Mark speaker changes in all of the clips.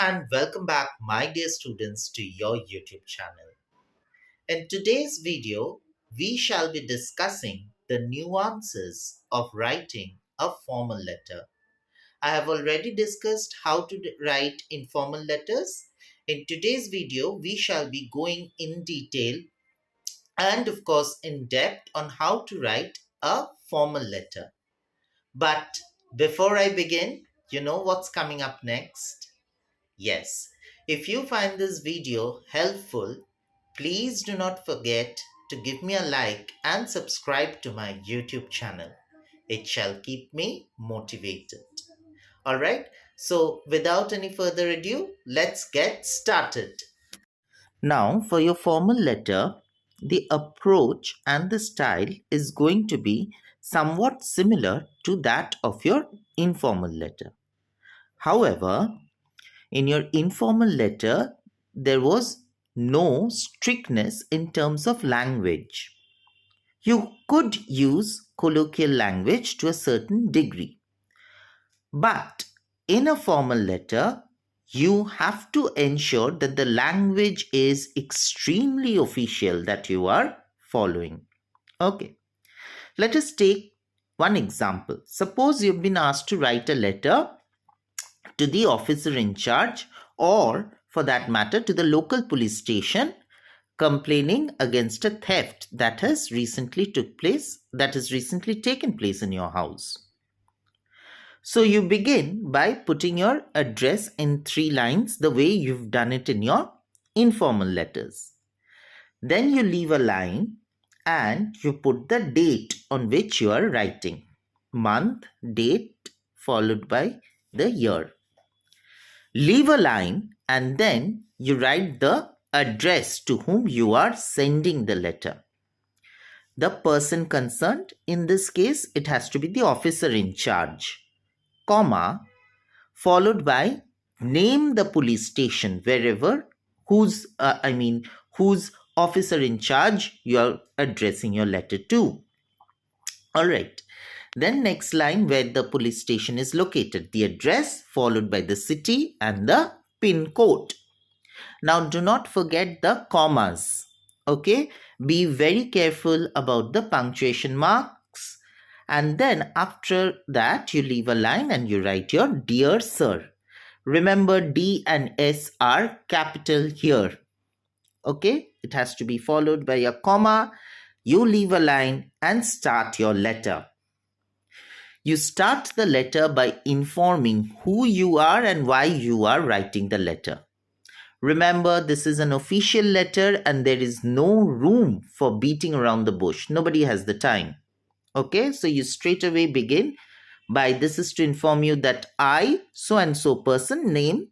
Speaker 1: and welcome back, my dear students, to your YouTube channel. In today's video, we shall be discussing the nuances of writing a formal letter. I have already discussed how to write informal letters. In today's video, we shall be going in detail and, of course, in depth on how to write a formal letter. But before I begin, you know what's coming up next? Yes, if you find this video helpful, please do not forget to give me a like and subscribe to my YouTube channel. It shall keep me motivated. Alright, so without any further ado, let's get started. Now, for your formal letter, the approach and the style is going to be somewhat similar to that of your informal letter. However, in your informal letter, there was no strictness in terms of language. You could use colloquial language to a certain degree. But in a formal letter, you have to ensure that the language is extremely official that you are following. Okay, let us take one example. Suppose you've been asked to write a letter to the officer in charge, or for that matter to the local police station, complaining against a theft that has recently taken place in your house. So you begin by putting your address in 3 lines the way you've done it in your informal letters. Then you leave a line and you put the date on which you are writing. Month, date, followed by the year. Leave a line and then you write the address to whom you are sending the letter. The person concerned, in this case, it has to be the officer in charge, comma, followed by name the police station wherever, whose officer in charge you are addressing your letter to. All right. Then next line where the police station is located, the address followed by the city and the pin code. Now do not forget the commas. Okay, be very careful about the punctuation marks. And then after that you leave a line and you write your dear sir. Remember D and S are capital here. Okay, it has to be followed by a comma. You leave a line and start your letter. You start the letter by informing who you are and why you are writing the letter. Remember, this is an official letter and there is no room for beating around the bush. Nobody has the time. Okay, so you straight away begin by, this is to inform you that I, so and so person, name,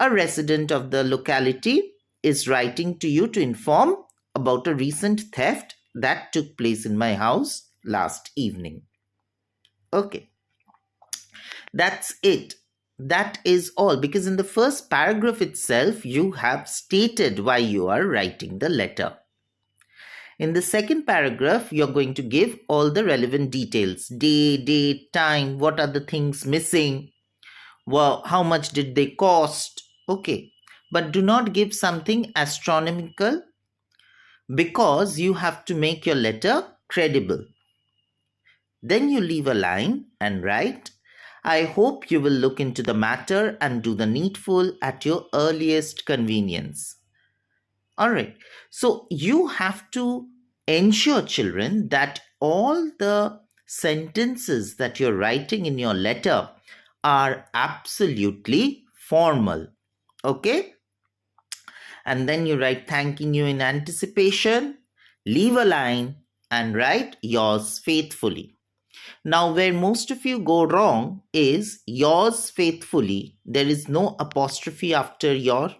Speaker 1: a resident of the locality, is writing to you to inform about a recent theft that took place in my house last evening. Okay, that's it. That is all, because in the first paragraph itself, you have stated why you are writing the letter. In the second paragraph, you're going to give all the relevant details. Day, date, time, what are the things missing, well, how much did they cost. Okay, but do not give something astronomical because you have to make your letter credible. Then you leave a line and write, I hope you will look into the matter and do the needful at your earliest convenience. All right. So you have to ensure, children, that all the sentences that you're writing in your letter are absolutely formal. Okay. And then you write thanking you in anticipation, leave a line and write yours faithfully. Now, where most of you go wrong is yours faithfully. There is no apostrophe after your,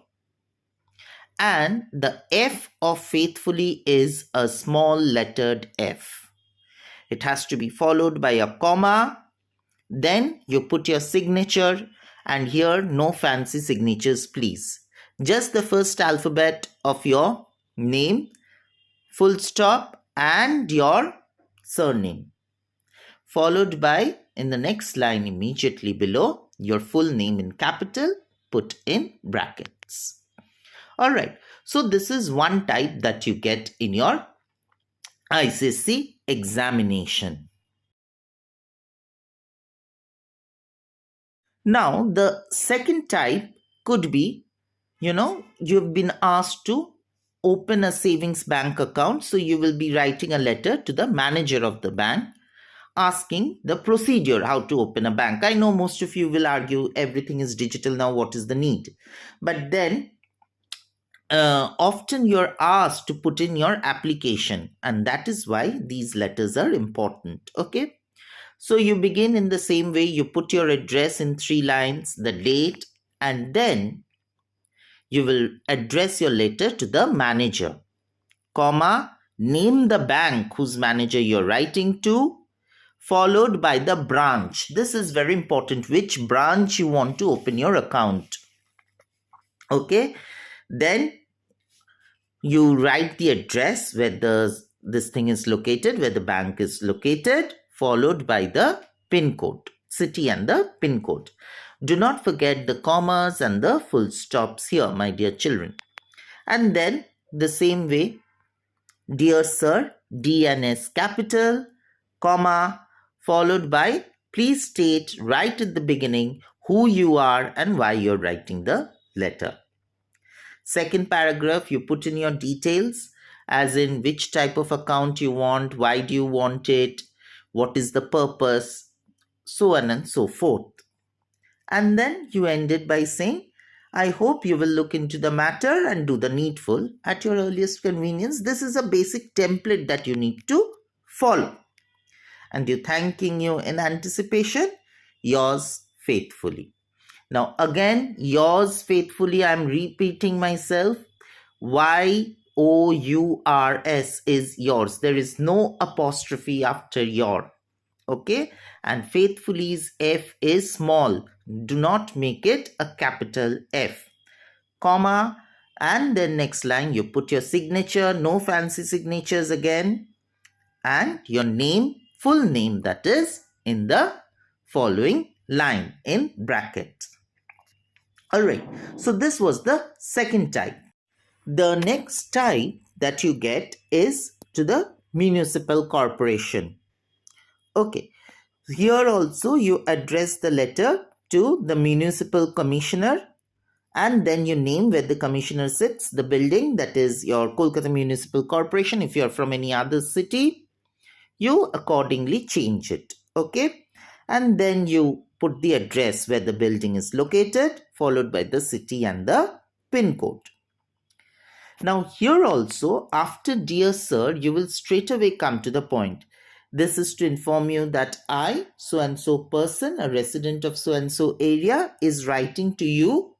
Speaker 1: and the F of faithfully is a small lettered F. It has to be followed by a comma. Then you put your signature, and here no fancy signatures, please. Just the first alphabet of your name, full stop, and your surname. Followed by, in the next line immediately below, your full name in capital put in brackets. All right. So this is one type that you get in your ICSE examination. Now, the second type could be, you've been asked to open a savings bank account. So you will be writing a letter to the manager of the bank asking the procedure how to open a bank. I know most of you will argue everything is digital now, what is the need? But then often you're asked to put in your application, and that is why these letters are important. Okay. So you begin in the same way. You put your address in 3 lines, the date, and then you will address your letter to the manager, comma, name the bank whose manager you're writing to, followed by the branch. This is very important, which branch you want to open your account. Okay. Then you write the address where this thing is located, where the bank is located, followed by the pin code, city and the pin code. Do not forget the commas and the full stops here, my dear children. And then the same way, dear sir, DNS capital, comma, followed by please state right at the beginning who you are and why you're writing the letter. Second paragraph, you put in your details, as in which type of account you want, why do you want it, what is the purpose, so on and so forth. And then you end it by saying, I hope you will look into the matter and do the needful at your earliest convenience. This is a basic template that you need to follow. And you thanking you in anticipation, yours faithfully. Now, again, yours faithfully, I'm repeating myself. YOURS is yours. There is no apostrophe after your. Okay. And faithfully's F is small. Do not make it a capital F. Comma. And then next line, you put your signature. No fancy signatures again. And your name, full name, that is, in the following line in brackets. All right, so this was the second type. The next type that you get is to the municipal corporation. Okay, here also you address the letter to the municipal commissioner, and then you name where the commissioner sits, the building, that is your Kolkata Municipal Corporation. If you're from any other city, you accordingly change it. Okay, and then you put the address where the building is located, followed by the city and the pin code. Now here also, after dear sir, you will straight away come to the point. This is to inform you that I, so and so person, a resident of so and so area, is writing to you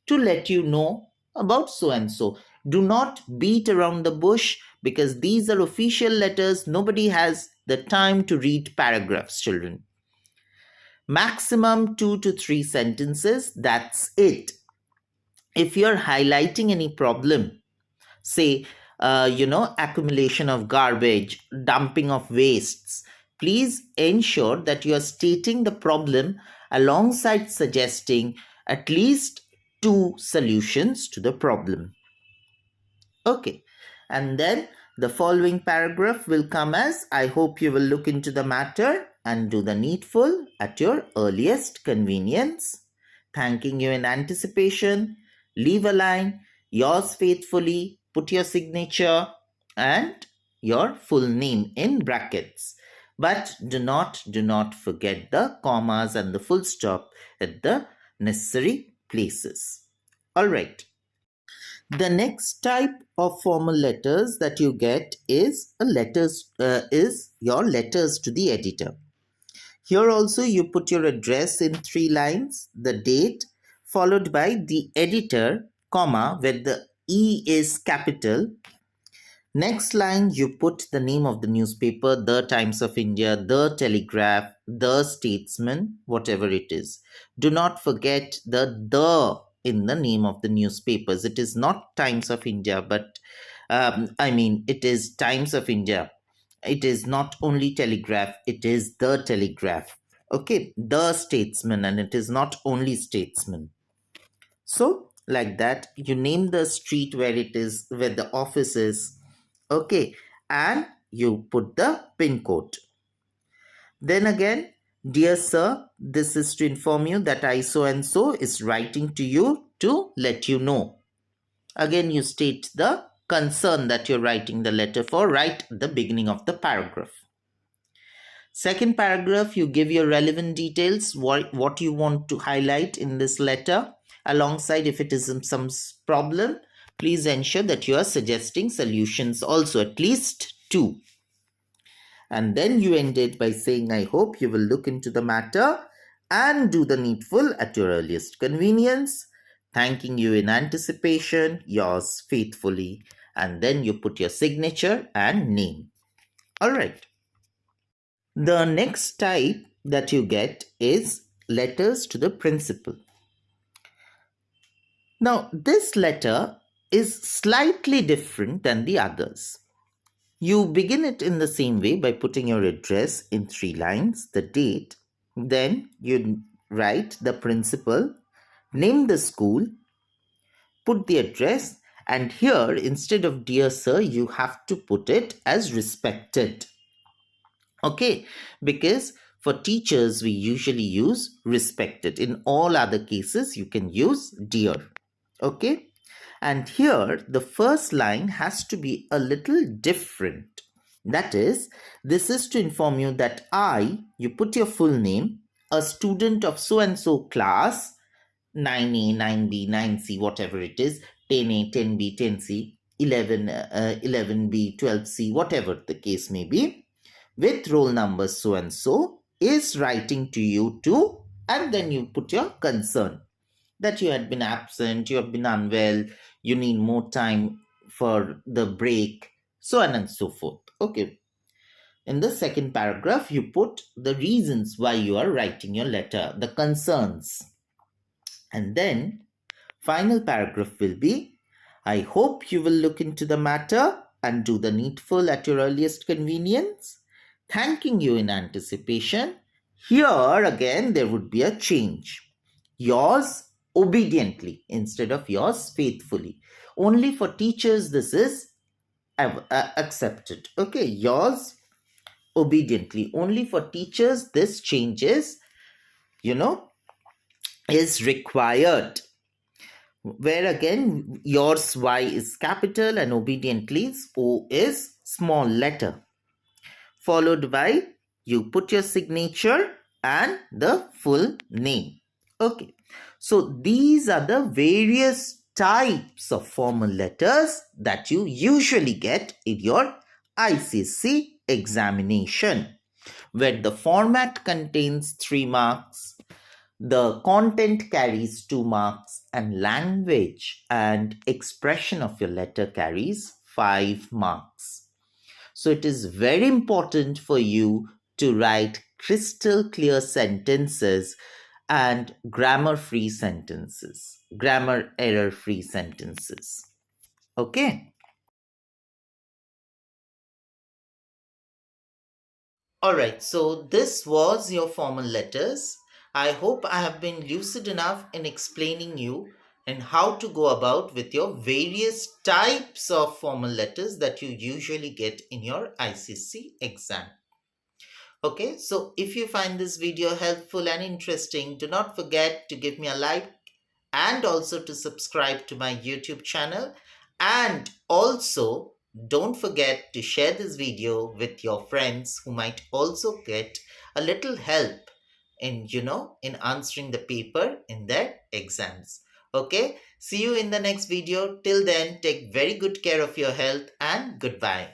Speaker 1: to let you know about so and so. Do not beat around the bush, because these are official letters. Nobody has the time to read paragraphs, children. Maximum 2 to 3 sentences, that's it. If you're highlighting any problem, say, accumulation of garbage, dumping of wastes, please ensure that you are stating the problem alongside suggesting at least 2 solutions to the problem. Okay, and then the following paragraph will come as, I hope you will look into the matter and do the needful at your earliest convenience. Thanking you in anticipation. Leave a line, yours faithfully, put your signature and your full name in brackets. But do not forget the commas and the full stop at the necessary places. All right. The next type of formal letters that you get is your letters to the editor. Here also you put your address in 3 lines, the date, followed by the editor, comma, where the E is capital. Next line, you put the name of the newspaper, the Times of India, the Telegraph, the Statesman, whatever it is. Do not forget the in the name of the newspapers. It is not Times of India, but it is Times of India. It is not only Telegraph, it is the Telegraph. Okay, the Statesman, and it is not only Statesman. So, like that, you name the street where it is, where the office is. Okay, and you put the pin code. Then again, dear sir, this is to inform you that I so and so is writing to you to let you know. Again, you state the concern that you're writing the letter for right at the beginning of the paragraph. Second paragraph, you give your relevant details, what you want to highlight in this letter. Alongside, if it is some problem, please ensure that you are suggesting solutions also, at least two. And then you end it by saying, I hope you will look into the matter and do the needful at your earliest convenience. Thanking you in anticipation, yours faithfully. And then you put your signature and name. All right. The next type that you get is letters to the principal. Now, this letter is slightly different than the others. You begin it in the same way by putting your address in 3 lines, the date, then you write the principal, name the school, put the address, and here instead of dear sir, you have to put it as respected. Okay, because for teachers, we usually use respected. In all other cases, you can use dear. Okay, and here the first line has to be a little different. That is, this is to inform you that you put your full name, a student of so and so class, 9A, 9B, 9C, whatever it is, 10A, 10B, 10C, 11B, 12C, whatever the case may be, with roll number so and so, is writing to you too, and then you put your concern that you had been absent, you have been unwell, you need more time for the break, so on and so forth. Okay. In the second paragraph, you put the reasons why you are writing your letter, the concerns. And then, final paragraph will be, I hope you will look into the matter and do the needful at your earliest convenience. Thanking you in anticipation. Here again, there would be a change. Yours obediently instead of yours faithfully. Only for teachers, this is accepted. Okay, yours obediently. Only for teachers, this changes, is required. Where again, yours Y is capital and obediently O is small letter. Followed by you put your signature and the full name. Okay, so these are the various types of formal letters that you usually get in your ICSE examination, where the format contains 3 marks, the content carries 2 marks, and language and expression of your letter carries 5 marks. So it is very important for you to write crystal clear sentences and grammar error free sentences. Okay. All right, so this was your formal letters. I hope I have been lucid enough in explaining you and how to go about with your various types of formal letters that you usually get in your ICSE exam. Okay, so if you find this video helpful and interesting, do not forget to give me a like and also to subscribe to my YouTube channel. And also, don't forget to share this video with your friends who might also get a little help in answering the paper in their exams. Okay, see you in the next video. Till then, take very good care of your health and goodbye.